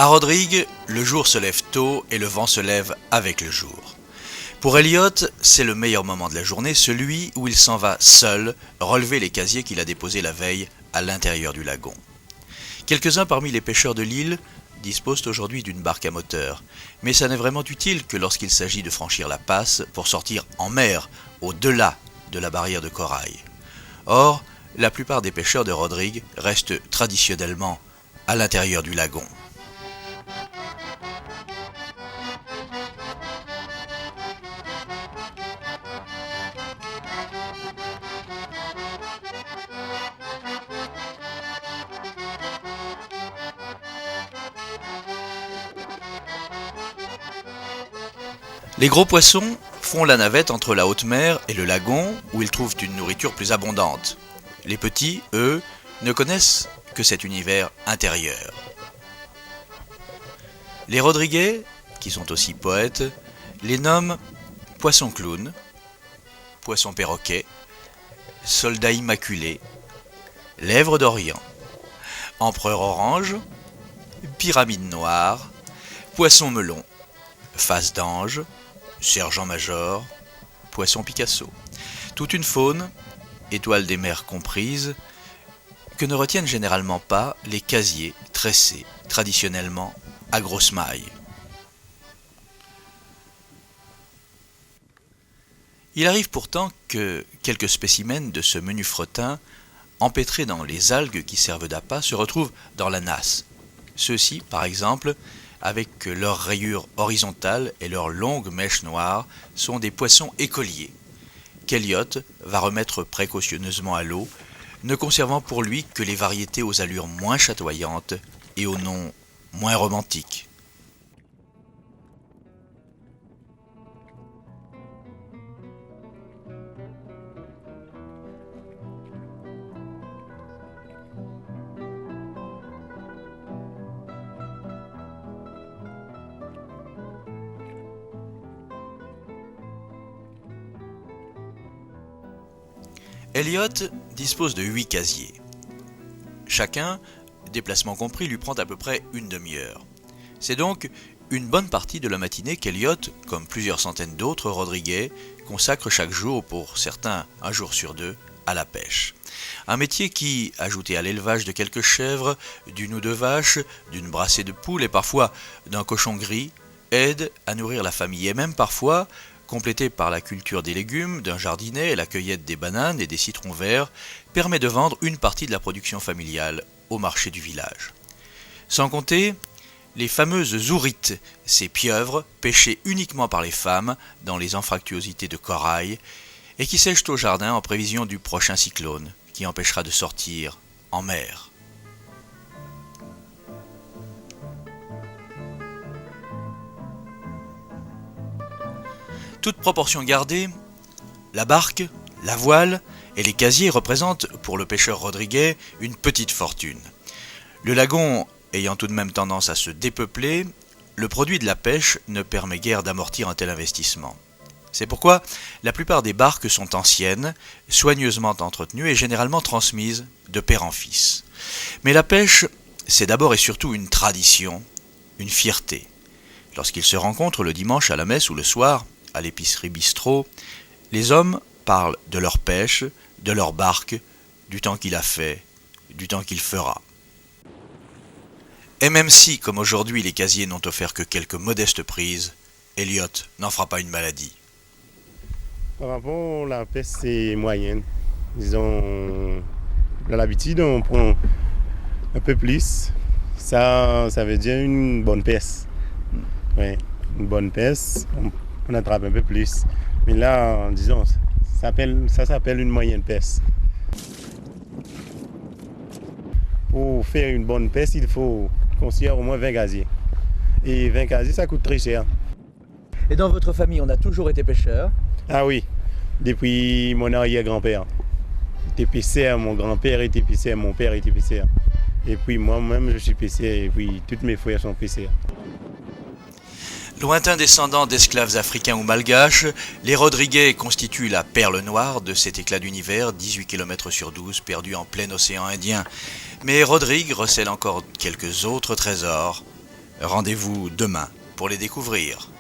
À Rodrigue, le jour se lève tôt et le vent se lève avec le jour. Pour Elliot, c'est le meilleur moment de la journée, celui où il s'en va seul relever les casiers qu'il a déposés la veille à l'intérieur du lagon. Quelques-uns parmi les pêcheurs de l'île disposent aujourd'hui d'une barque à moteur, mais ça n'est vraiment utile que lorsqu'il s'agit de franchir la passe pour sortir en mer, au-delà de la barrière de corail. Or, la plupart des pêcheurs de Rodrigue restent traditionnellement à l'intérieur du lagon. Les gros poissons font la navette entre la haute mer et le lagon où ils trouvent une nourriture plus abondante. Les petits, eux, ne connaissent que cet univers intérieur. Les Rodriguais, qui sont aussi poètes, les nomment poisson clown, poisson perroquet, soldat immaculé, lèvre d'Orient, empereur orange, pyramide noire, poisson melon, face d'ange, sergent-major, poisson Picasso. Toute une faune, étoile des mers comprises, que ne retiennent généralement pas les casiers tressés traditionnellement à grosse maille. Il arrive pourtant que quelques spécimens de ce menu fretin, empêtrés dans les algues qui servent d'appât, se retrouvent dans la nasse. Ceux-ci, par exemple, avec leurs rayures horizontales et leurs longues mèches noires, sont des poissons écoliers, qu'Elliot va remettre précautionneusement à l'eau, ne conservant pour lui que les variétés aux allures moins chatoyantes et aux noms moins romantiques. Elliot dispose de 8 casiers. Chacun, déplacement compris, lui prend à peu près une demi-heure. C'est donc une bonne partie de la matinée qu'Elliot, comme plusieurs centaines d'autres Rodriguais, consacre chaque jour, pour certains un jour sur deux, à la pêche. Un métier qui, ajouté à l'élevage de quelques chèvres, d'une ou deux vaches, d'une brassée de poules et parfois d'un cochon gris, aide à nourrir la famille et même parfois, complété par la culture des légumes, d'un jardinet et la cueillette des bananes et des citrons verts, permet de vendre une partie de la production familiale au marché du village. Sans compter les fameuses ourites, ces pieuvres pêchées uniquement par les femmes dans les anfractuosités de corail et qui sèchent au jardin en prévision du prochain cyclone qui empêchera de sortir en mer. Toute proportion gardée, la barque, la voile et les casiers représentent pour le pêcheur rodriguais une petite fortune. Le lagon ayant tout de même tendance à se dépeupler, le produit de la pêche ne permet guère d'amortir un tel investissement. C'est pourquoi la plupart des barques sont anciennes, soigneusement entretenues et généralement transmises de père en fils. Mais la pêche, c'est d'abord et surtout une tradition, une fierté. Lorsqu'ils se rencontrent le dimanche à la messe ou le soir, à l'épicerie bistrot, les hommes parlent de leur pêche, de leur barque, du temps qu'il a fait, du temps qu'il fera. Et même si, comme aujourd'hui, les casiers n'ont offert que quelques modestes prises, Elliot n'en fera pas une maladie. Par rapport à la pêche, c'est moyenne. Disons, à l'habitude, on prend un peu plus. Ça veut dire une bonne pêche. Ouais, une bonne pêche, on attrape un peu plus. Mais là, disons, ça s'appelle une moyenne pêche. Pour faire une bonne pêche, il faut construire au moins 20 casiers. Et 20 casiers, ça coûte très cher. Et dans votre famille, on a toujours été pêcheur? Ah oui, depuis mon arrière-grand-père. Il était pêcheur, mon grand-père était pêcheur, mon père était pêcheur. Et puis moi-même, je suis pêcheur, et puis tous mes frères sont pêcheurs. Lointains descendants d'esclaves africains ou malgaches, les Rodriguais constituent la perle noire de cet éclat d'univers, 18 km sur 12, perdu en plein océan Indien. Mais Rodrigue recèle encore quelques autres trésors, Rendez-vous demain pour les découvrir.